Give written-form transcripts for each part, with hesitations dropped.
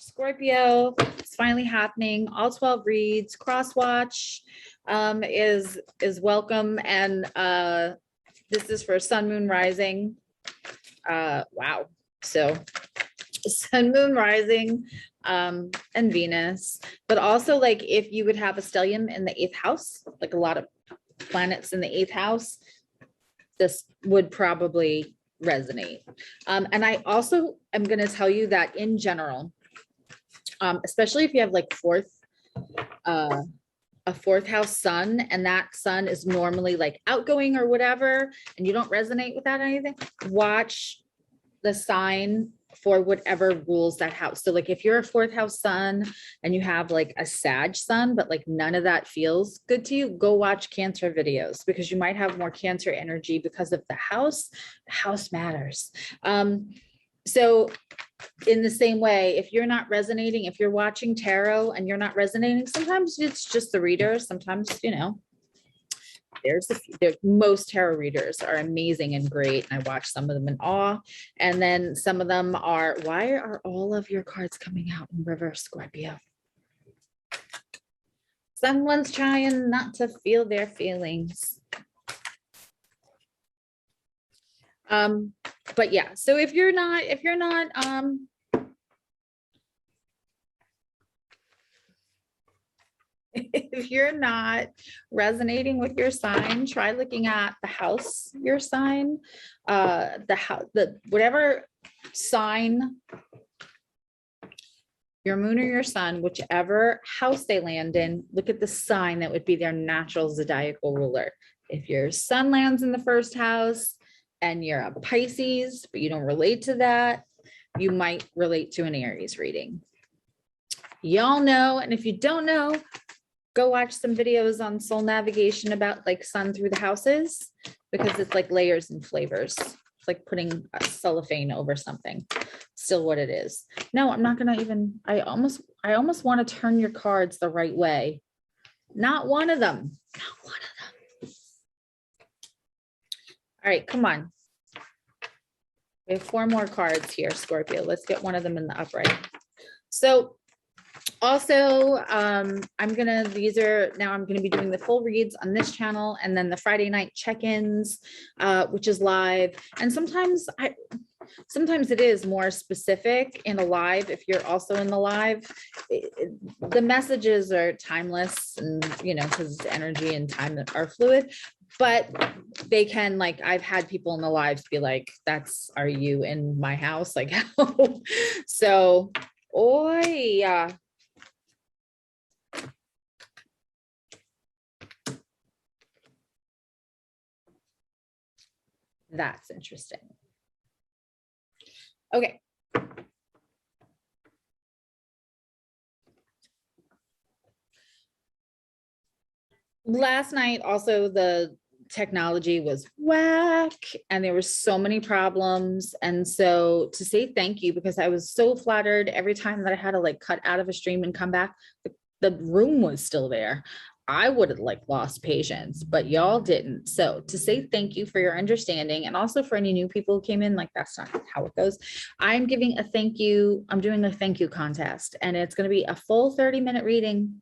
Scorpio, it's finally happening. All 12 reads, cross watch is welcome. And this is for sun, moon, rising. Wow. So sun, moon, rising, and Venus, but also like if you would have a stellium in the 8th house, like a lot of planets in the 8th house, this would probably resonate. And I also am going to tell you that in general, especially if you have like a 4th house sun, and that sun is normally like outgoing or whatever, and you don't resonate with that or anything, watch the sign for whatever rules that house. So like if you're a 4th house sun and you have like a Sag sun, but like none of that feels good to you, go watch Cancer videos, because you might have more Cancer energy because of the house. The house matters. So in the same way, if you're not resonating, if you're watching tarot and you're not resonating, sometimes it's just the reader. Sometimes, you know, most tarot readers are amazing and great. And I watch some of them in awe. And then some of them are, why are all of your cards coming out in reverse, Scorpio? Someone's trying not to feel their feelings. But yeah, so if you're not if you're not resonating with your sign, try looking at the house, your sign, whatever sign, your moon or your sun, whichever house they land in, look at the sign that would be their natural zodiacal ruler. If your sun lands in the 1st house and you're a Pisces, but you don't relate to that, you might relate to an Aries reading. Y'all know, and if you don't know, go watch some videos on soul navigation about like sun through the houses, because it's like layers and flavors. It's like putting a cellophane over something. Still what it is. No, I'm not gonna even, I almost want to turn your cards the right way. Not one of them. Not one of them. All right, come on. We have 4 more cards here, Scorpio. Let's get one of them in the upright. So also, I'm gonna be doing the full reads on this channel, and then the Friday night check-ins, which is live. And sometimes it is more specific in a live. If you're also in the live, the messages are timeless, and you know, because energy and time are fluid. But they can, like, I've had people in the lives be like, are you in my house? Like, so, yeah. That's interesting. Okay. Last night, also, the technology was whack and there were so many problems. And so to say thank you, because I was so flattered every time that I had to like cut out of a stream and come back, the room was still there. I would have like lost patience, but y'all didn't. So to say thank you for your understanding, and also for any new people who came in, like that's not how it goes. I'm giving a thank you. I'm doing a thank you contest, and it's going to be a full 30-minute reading,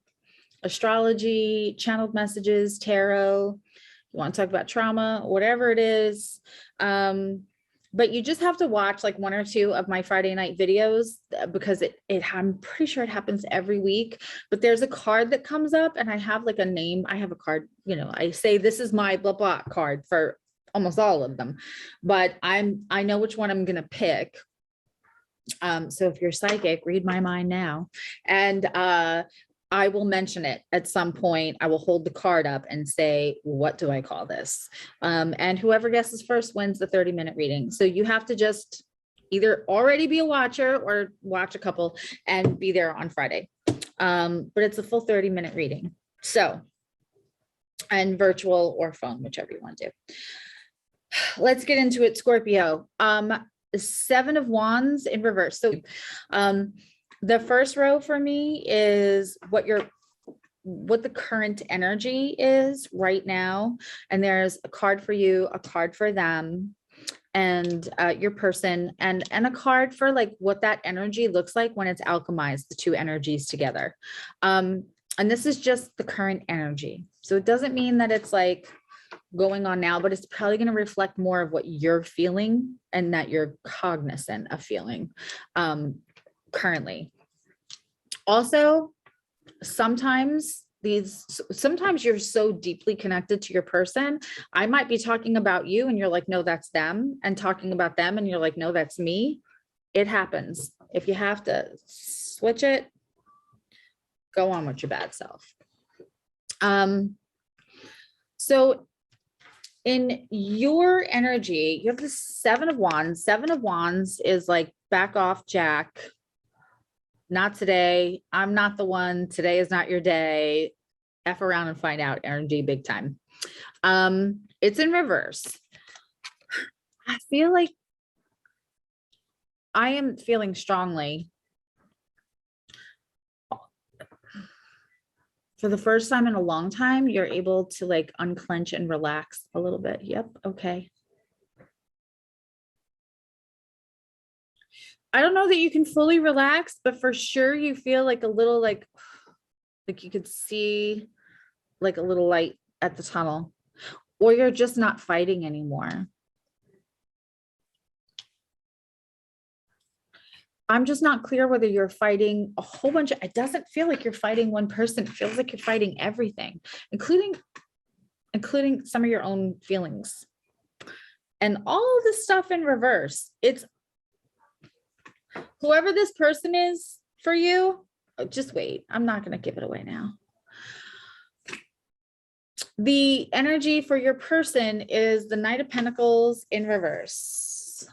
astrology, channeled messages, tarot. You want to talk about trauma, whatever it is. But you just have to watch like 1 or 2 of my Friday night videos, because I'm pretty sure it happens every week. But there's a card that comes up, and I have like a name. I have a card, you know, I say this is my blah blah card for almost all of them, but I know which one I'm gonna pick. So if you're psychic, read my mind now. And I will mention it at some point. I will hold the card up and say, what do I call this? And whoever guesses first wins the 30-minute reading. So you have to just either already be a watcher or watch a couple and be there on Friday. But it's a full 30-minute reading. So, and virtual or phone, whichever you want to do. Let's get into it, Scorpio. The 7 of Wands in reverse. So, the first row for me is what the current energy is right now. And there's a card for you, a card for them. and your person, and a card for like what that energy looks like when it's alchemized, the two energies together. And this is just the current energy. So it doesn't mean that it's like going on now, but it's probably going to reflect more of what you're feeling and that you're cognizant of feeling currently. Also, sometimes you're so deeply connected to your person. I might be talking about you and you're like, no, that's them, and talking about them and you're like, no, that's me. It happens. If you have to switch it, go on with your bad self. So in your energy, you have the Seven of Wands. Seven of Wands is like, back off, Jack. Not today. I'm not the one. Today is not your day. F around and find out energy big time. It's in reverse. I feel like I am feeling strongly for the first time in a long time, you're able to like unclench and relax a little bit. Yep. Okay. I don't know that you can fully relax, but for sure you feel like a little like you could see like a little light at the tunnel, or you're just not fighting anymore. I'm just not clear whether you're fighting a whole bunch of, it doesn't feel like you're fighting one person. It feels like you're fighting everything, including some of your own feelings. And all of this stuff in reverse. It's whoever this person is for you, just wait. I'm not going to give it away now. The energy for your person is the Knight of Pentacles in reverse.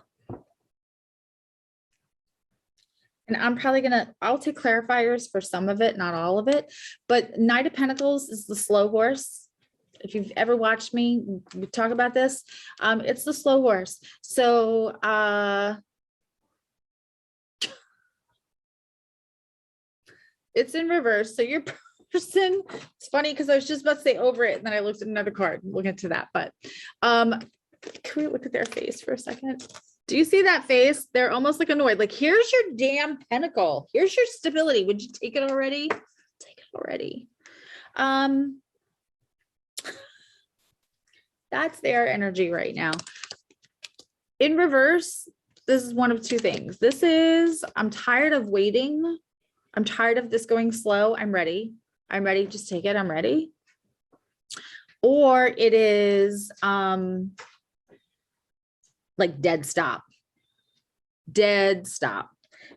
And I'm probably I'll take clarifiers for some of it, not all of it, but Knight of Pentacles is the slow horse. If you've ever watched me talk about this, it's the slow horse. So, it's in reverse. So your person, it's funny because I was just about to say over it, and then I looked at another card. We'll get to that, but can we look at their face for a second? Do you see that face? They're almost like annoyed. Like, here's your damn pentacle. Here's your stability. Would you take it already? Take it already. That's their energy right now. In reverse, this is one of two things. This is, I'm tired of waiting. I'm tired of this going slow. I'm ready. I'm ready. Just take it. I'm ready. Or it is like dead stop,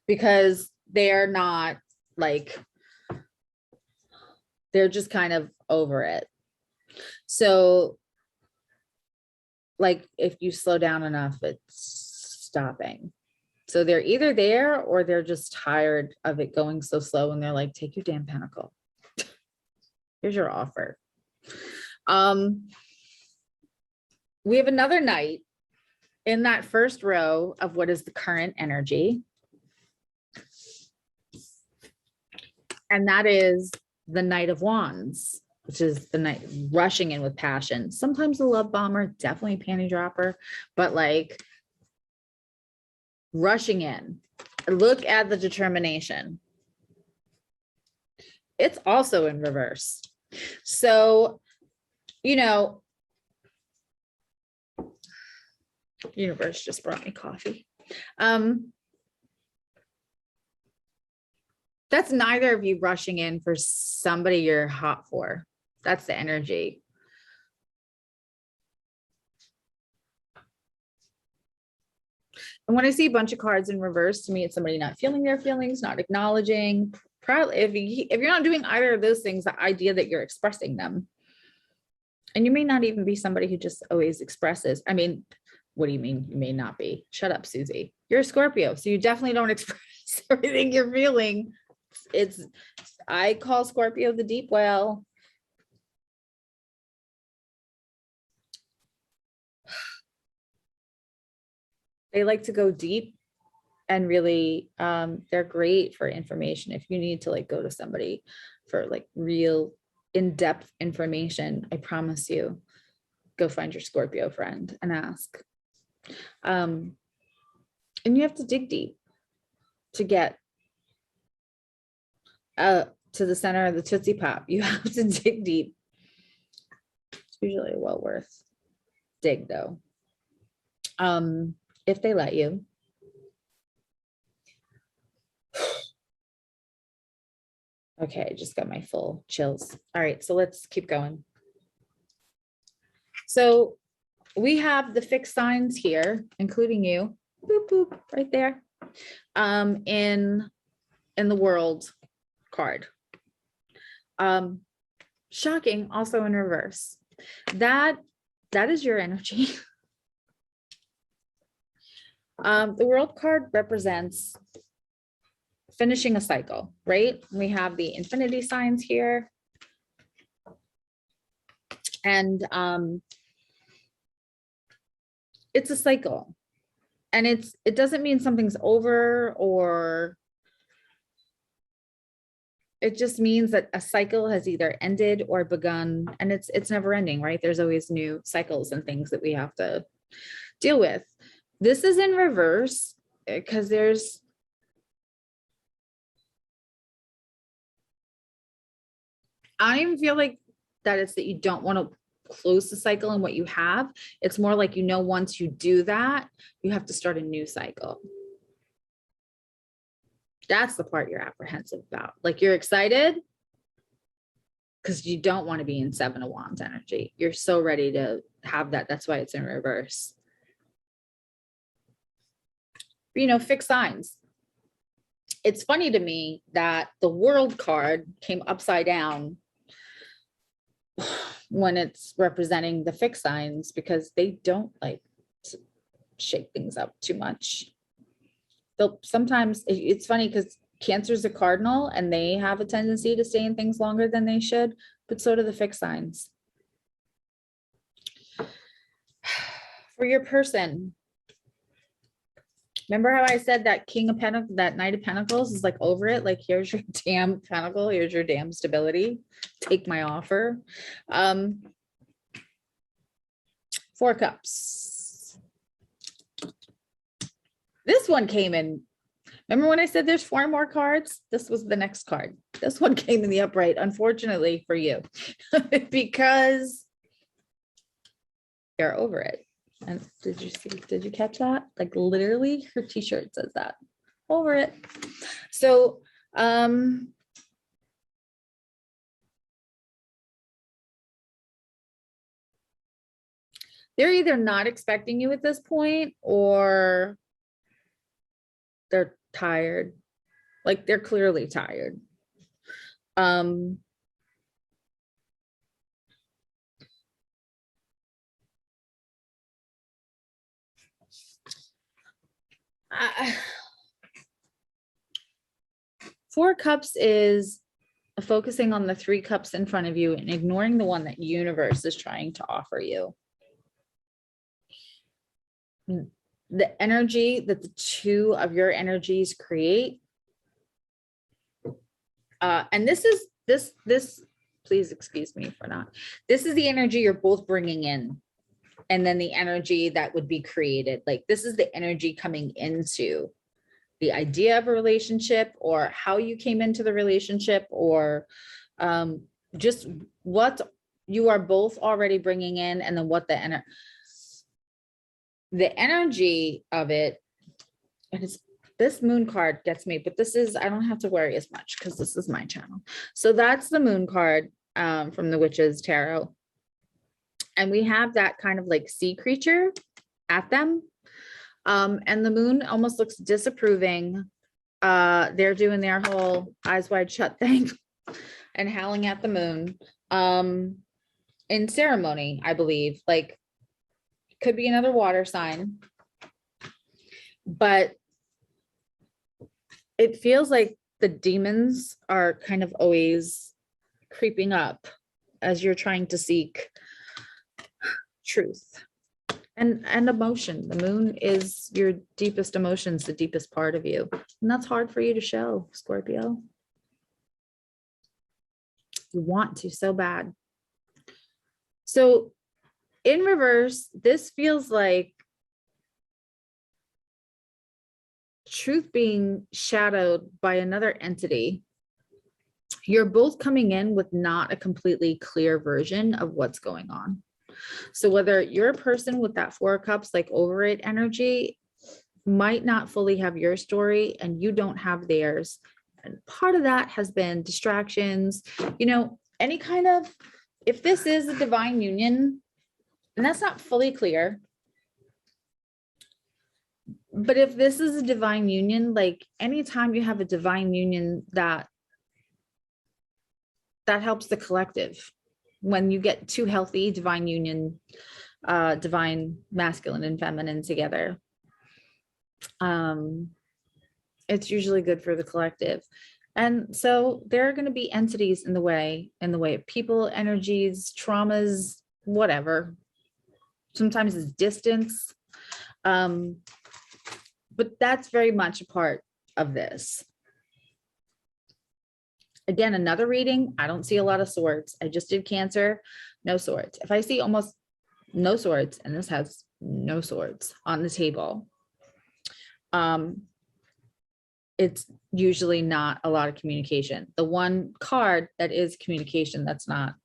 because they're not like, they're just kind of over it. So like if you slow down enough, it's stopping. So they're either there or they're just tired of it going so slow, and they're like, take your damn pentacle. Here's your offer. We have another knight in that first row of what is the current energy. And that is the Knight of Wands, which is the knight rushing in with passion. Sometimes a love bomber, definitely a panty dropper, but like rushing in. Look at the determination. It's also in reverse. So, you know, universe just brought me coffee. That's neither of you rushing in for somebody you're hot for. That's the energy. And when I see a bunch of cards in reverse, to me, it's somebody not feeling their feelings, not acknowledging. Probably, if you're not doing either of those things, the idea that you're expressing them. And you may not even be somebody who just always expresses. I mean, what do you mean you may not be? Shut up, Susie. You're a Scorpio, so you definitely don't express everything you're feeling. I call Scorpio the deep well. They like to go deep and really, they're great for information. If you need to like go to somebody for like real in-depth information, I promise you, go find your Scorpio friend and ask. And you have to dig deep to get to the center of the Tootsie Pop. You have to dig deep. It's usually well worth dig though. If they let you. Okay, I just got my full chills. All right, so let's keep going. So we have the fixed signs here, including you, boop, boop, right there, in the world card. Shocking, also in reverse. That is your energy. The world card represents finishing a cycle, right? We have the infinity signs here. And it's a cycle. And it doesn't mean something's over, or it just means that a cycle has either ended or begun, and it's never ending, right? There's always new cycles and things that we have to deal with. This is in reverse because I even feel like that it's that you don't want to close the cycle in what you have. It's more like, once you do that, you have to start a new cycle. That's the part you're apprehensive about. Like, you're excited because you don't want to be in Seven of Wands energy. You're so ready to have that. That's why it's in reverse. Fixed signs. It's funny to me that the world card came upside down when it's representing the fixed signs, because they don't like to shake things up too much. They'll sometimes, it's funny because Cancer's a cardinal and they have a tendency to stay in things longer than they should, but so do the fixed signs. For your person, remember how I said that King of Pentacles, that Knight of Pentacles is like over it? Like, here's your damn pentacle, here's your damn stability. Take my offer. 4 Cups. This one came in. Remember when I said there's 4 more cards? This was the next card. This one came in the upright, unfortunately for you, because you're over it. And did you catch that? Like, literally her t-shirt says that. Over it. So they're either not expecting you at this point, or they're tired. Like, they're clearly tired. Four Cups is focusing on the 3 cups in front of you and ignoring the one that universe is trying to offer you. The energy that the 2 of your energies create. And this, please excuse me for not, this is the energy you're both bringing in. And then the energy that would be created. Like, this is the energy coming into the idea of a relationship, or how you came into the relationship, or just what you are both already bringing in, and then what the energy of it. And it's, this moon card gets me, but this is, I don't have to worry as much because this is my channel. So that's the moon card from the Witches Tarot. And we have that kind of like sea creature at them. And the moon almost looks disapproving. They're doing their whole eyes wide shut thing and howling at the moon in ceremony, I believe. Like, could be another water sign, but it feels like the demons are kind of always creeping up as you're trying to seek truth and emotion. The moon is your deepest emotions, the deepest part of you. And that's hard for you to show, Scorpio. You want to so bad. So in reverse, this feels like truth being shadowed by another entity. You're both coming in with not a completely clear version of what's going on. So whether you're a person with that Four of Cups, like over it energy, might not fully have your story and you don't have theirs. And part of that has been distractions, any kind of, if this is a divine union, and that's not fully clear, but if this is a divine union, like anytime you have a divine union, that helps the collective. When you get two healthy divine union, divine masculine and feminine together, it's usually good for the collective. And so there are going to be entities in the way of people, energies, traumas, whatever. Sometimes it's distance. But that's very much a part of this. Again, another reading, I don't see a lot of swords. I just did Cancer, no swords. If I see almost no swords, and this has no swords on the table, it's usually not a lot of communication. The one card that is communication, that's not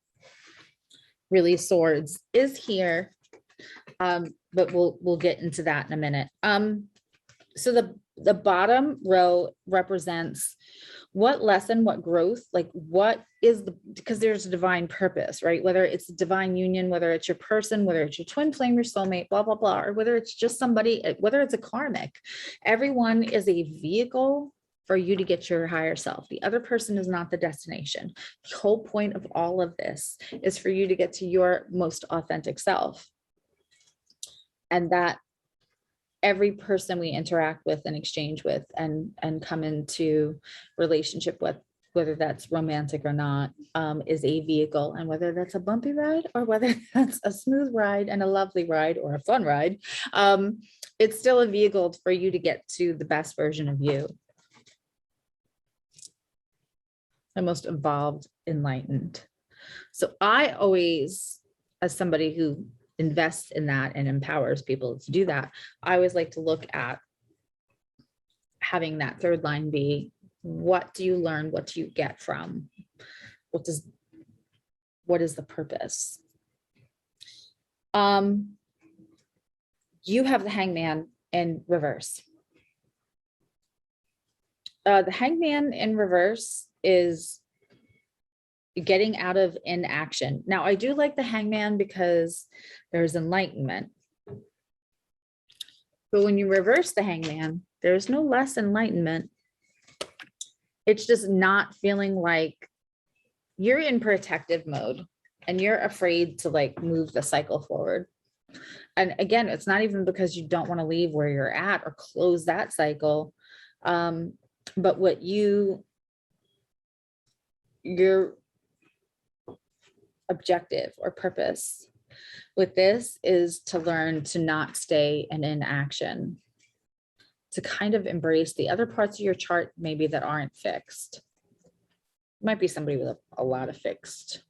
really swords, is here. But we'll get into that in a minute. So the bottom row represents what lesson, what growth, like what is because there's a divine purpose, right? Whether it's a divine union, whether it's your person, whether it's your twin flame, your soulmate, blah, blah, blah, or whether it's just somebody, whether it's a karmic, everyone is a vehicle for you to get your higher self. The other person is not the destination. The whole point of all of this is for you to get to your most authentic self. And that every person we interact with and exchange with and come into relationship with, whether that's romantic or not, is a vehicle. And whether that's a bumpy ride or whether that's a smooth ride and a lovely ride or a fun ride, it's still a vehicle for you to get to the best version of you. The most evolved, enlightened. So I always, as somebody who invests in that and empowers people to do that, I always like to look at having that third line be, what do you learn? What do you get from? What is the purpose? You have the Hangman in reverse. The Hangman in reverse is getting out of inaction. Now, I do like the Hangman because there's enlightenment. But when you reverse the Hangman, there's no less enlightenment. It's just not feeling like you're in protective mode and you're afraid to like move the cycle forward. And again, it's not even because you don't want to leave where you're at or close that cycle. But what your objective or purpose with this is to learn to not stay in inaction, to kind of embrace the other parts of your chart maybe that aren't fixed. It might be somebody with a lot of fixed.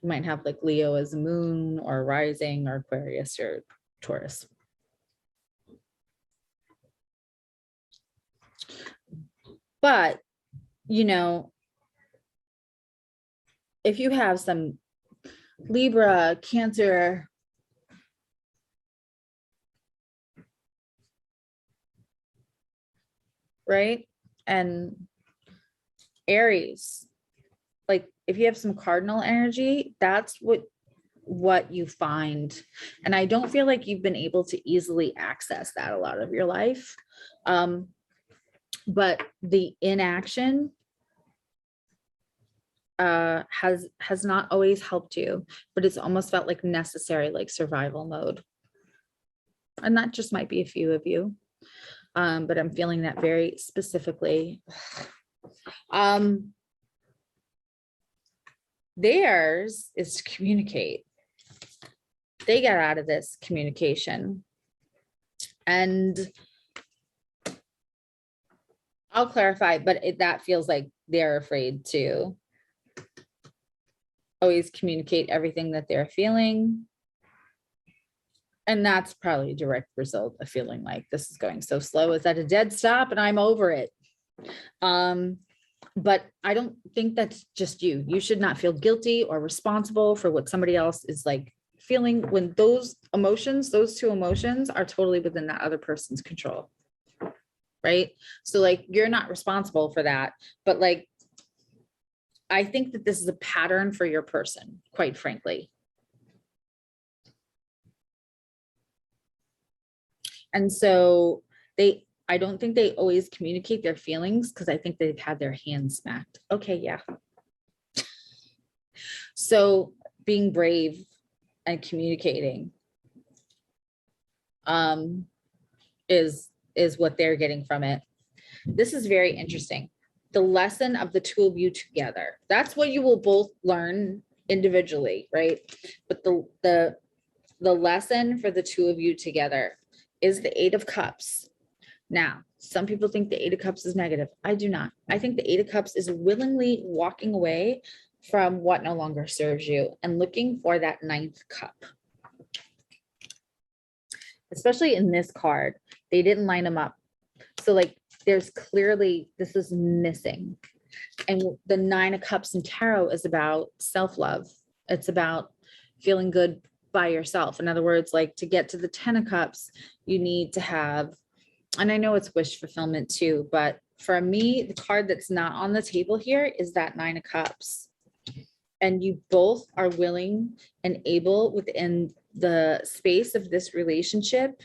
You might have like Leo as a moon or rising or Aquarius or Taurus. But, if you have some Libra, Cancer, right? And Aries, like if you have some cardinal energy, that's what you find. And I don't feel like you've been able to easily access that a lot of your life. But the inaction has not always helped you, but it's almost felt like necessary, like survival mode. And that just might be a few of you. But I'm feeling that very specifically. Theirs is to communicate. They got out of this communication. And I'll clarify, but that feels like they're afraid to always communicate everything that they're feeling. And that's probably a direct result of feeling like this is going so slow. It's at a dead stop and I'm over it. But I don't think that's just you. You should not feel guilty or responsible for what somebody else is like feeling when those emotions, those two emotions are totally within that other person's control. Right. So like, you're not responsible for that, but like, I think that this is a pattern for your person, quite frankly. And so I don't think they always communicate their feelings because I think they've had their hands smacked. Okay, yeah. So being brave and communicating is what they're getting from it. This is very interesting. The lesson of the two of you together. That's what you will both learn individually, right? But the lesson for the two of you together is the Eight of Cups. Now, some people think the Eight of Cups is negative. I do not. I think the Eight of Cups is willingly walking away from what no longer serves you and looking for that ninth cup. Especially in this card, they didn't line them up. So like, there's clearly, this is missing. And the Nine of Cups in tarot is about self-love. It's about feeling good by yourself. In other words, like to get to the 10 of Cups, you need to have, and I know it's wish fulfillment too, but for me, the card that's not on the table here is that Nine of Cups. And you both are willing and able within the space of this relationship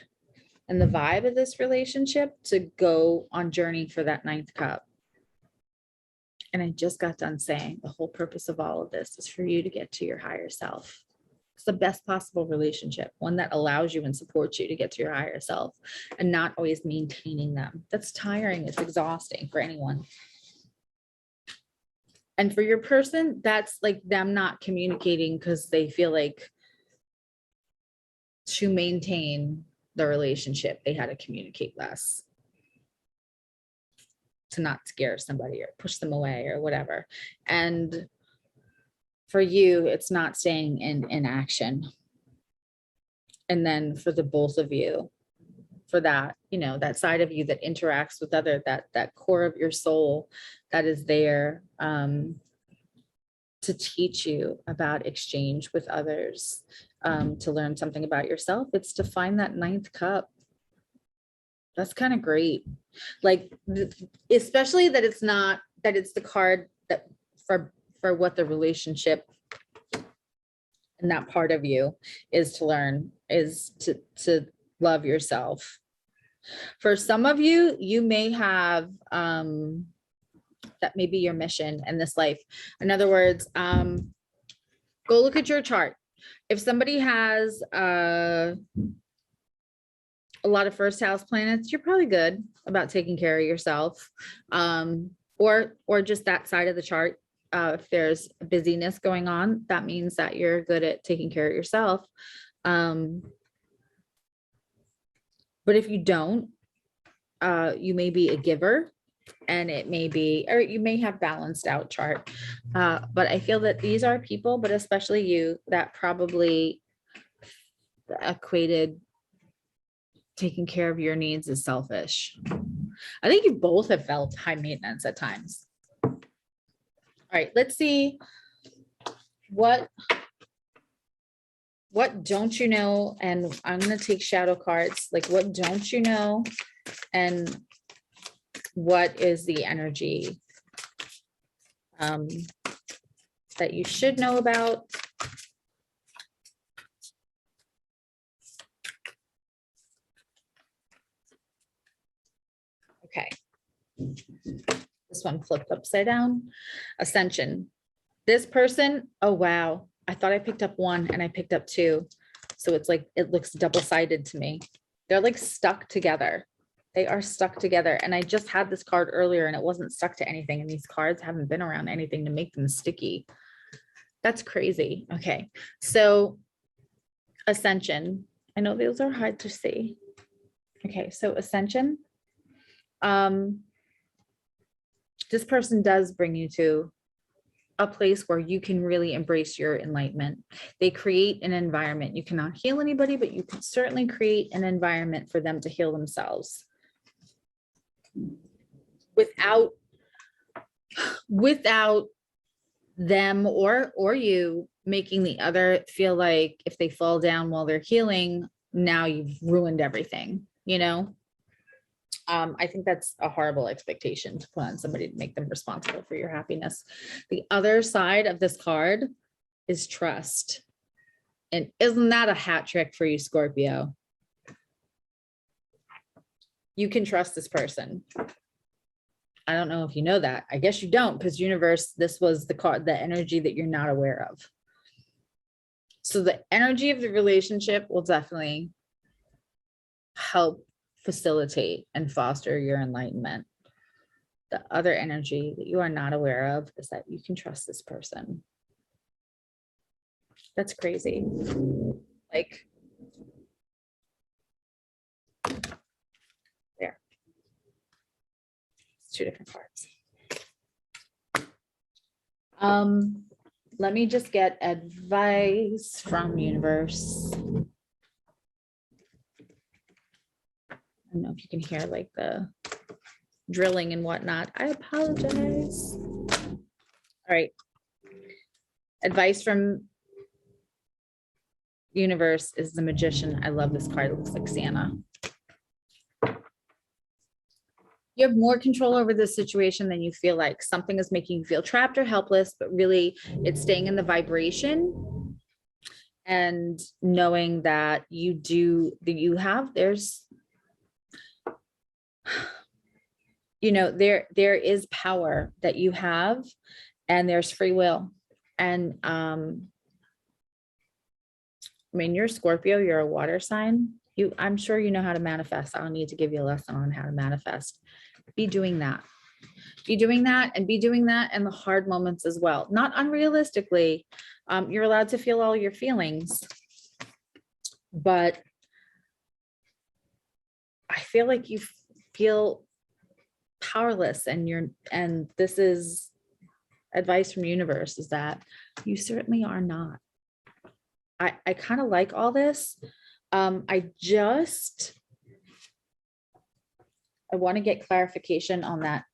and the vibe of this relationship to go on journey for that ninth cup. And I just got done saying the whole purpose of all of this is for you to get to your higher self. It's the best possible relationship, one that allows you and supports you to get to your higher self and not always maintaining them. That's tiring. It's exhausting for anyone. And for your person, that's like them not communicating because they feel like to maintain the relationship, they had to communicate less, to not scare somebody or push them away or whatever. And for you, it's not staying in inaction. And then for the both of you, for that, you know, that side of you that interacts with other, that core of your soul that is there to teach you about exchange with others, to learn something about yourself. It's to find that ninth cup. That's kind of great. Like, especially that it's not, that it's the card that for what the relationship and that part of you is to learn, is to love yourself. For some of you, you may have, that may be your mission in this life. In other words, go look at your chart. If somebody has a lot of first house planets, you're probably good about taking care of yourself, or just that side of the chart. If there's busyness going on, that means that you're good at taking care of yourself. But if you don't, you may be a giver, and it may be, or you may have balanced out chart. But I feel that these are people, but especially you, that probably equated taking care of your needs as selfish. I think you both have felt high maintenance at times. All right, let's see what don't you know? And I'm going to take shadow cards. Like, what don't you know? And what is the energy that you should know about? Okay. This one flipped upside down. Ascension. This person, oh wow, I thought I picked up one and I picked up two. So it's like, it looks double-sided to me. They're like stuck together. They are stuck together. And I just had this card earlier and it wasn't stuck to anything. And these cards haven't been around anything to make them sticky. That's crazy. Okay. So Ascension. I know those are hard to see. Okay. So Ascension. This person does bring you to a place where you can really embrace your enlightenment. They create an environment. You cannot heal anybody, but you can certainly create an environment for them to heal themselves without them or you making the other feel like if they fall down while they're healing, now you've ruined everything, you know? I think that's a horrible expectation to put on somebody to make them responsible for your happiness. The other side of this card is trust. And isn't that a hat trick for you, Scorpio? You can trust this person. I don't know if you know that. I guess you don't, because universe, this was the card, the energy that you're not aware of. So the energy of the relationship will definitely help facilitate and foster your enlightenment. The other energy that you are not aware of is that you can trust this person. That's crazy. Like, there. It's two different cards. Let me just get advice from universe. I don't know if you can hear like the drilling and whatnot. I apologize. All right. Advice from universe is the Magician. I love this card. It looks like Santa. You have more control over this situation than you feel like. Something is making you feel trapped or helpless, but really it's staying in the vibration and knowing that there's, you know, there is power that you have, and there's free will. And I mean, you're Scorpio, you're a water sign. I'm sure you know how to manifest. I don't need to give you a lesson on how to manifest. Be doing that. Be doing that, and be doing that in the hard moments as well. Not unrealistically. You're allowed to feel all your feelings, but I feel like you feel powerless, and this is advice from universe, is that you certainly are not. I kind of like all this. I want to get clarification on that,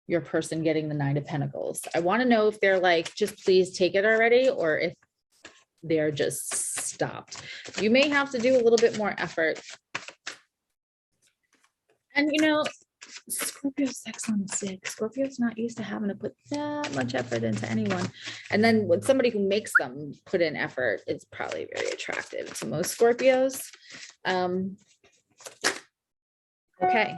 your person getting the 9 of Pentacles. I want to know if they're like, just please take it already, or if they're just stopped. You may have to do a little bit more effort. And you know, Scorpio's 6 on 6. Scorpio's not used to having to put that much effort into anyone. And then with somebody who makes them put in effort, it's probably very attractive to most Scorpios. Okay.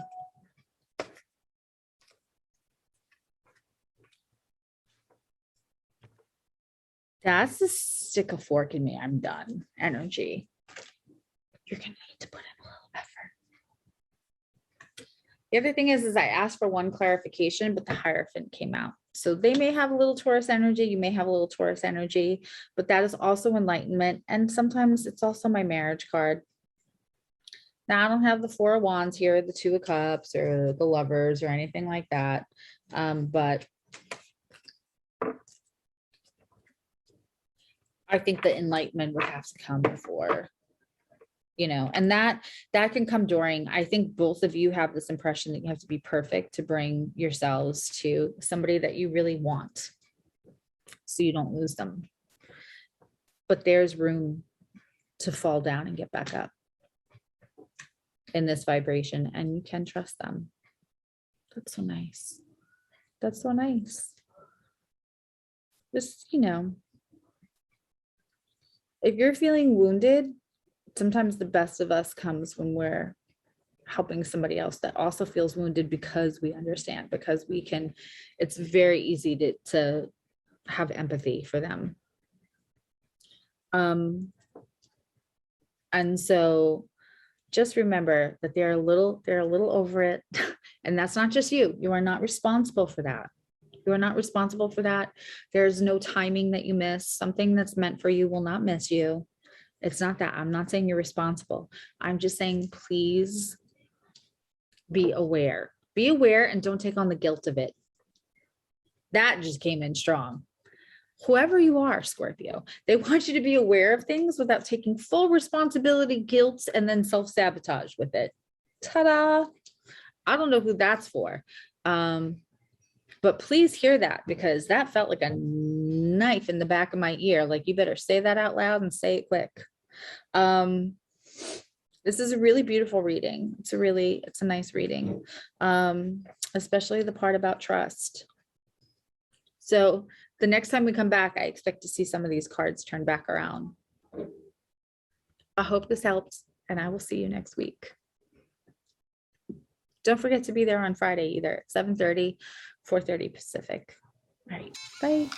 That's the stick a fork in me. I'm done. Energy. You're going to need to put in a little effort. The other thing is I asked for one clarification, but the Hierophant came out. So they may have a little Taurus energy. You may have a little Taurus energy, but that is also enlightenment. And sometimes it's also my marriage card. Now, I don't have the 4 of Wands here, the 2 of Cups, or the Lovers, or anything like that. But I think the enlightenment would have to come before, you know, and that can come during. I think both of you have this impression that you have to be perfect to bring yourselves to somebody that you really want, so you don't lose them. But there's room to fall down and get back up in this vibration, and you can trust them. That's so nice. That's so nice. Just, you know, if you're feeling wounded, sometimes the best of us comes when we're helping somebody else that also feels wounded, because we understand, because we can, it's very easy to have empathy for them. And so just remember that they're a little over it. And that's not just you. You are not responsible for that. You are not responsible for that. There's no timing that you miss. Something that's meant for you will not miss you. It's not that. I'm not saying you're responsible. I'm just saying, please be aware. Be aware and don't take on the guilt of it. That just came in strong. Whoever you are, Scorpio, they want you to be aware of things without taking full responsibility, guilt, and then self-sabotage with it. Ta-da! I don't know who that's for. But please hear that, because that felt like a knife in the back of my ear. Like, you better say that out loud and say it quick. This is a really beautiful reading. It's a nice reading, especially the part about trust. So the next time we come back, I expect to see some of these cards turn back around. I hope this helps, and I will see you next week. Don't forget to be there on Friday, either at 7:30, 4:30 Pacific. All right, bye.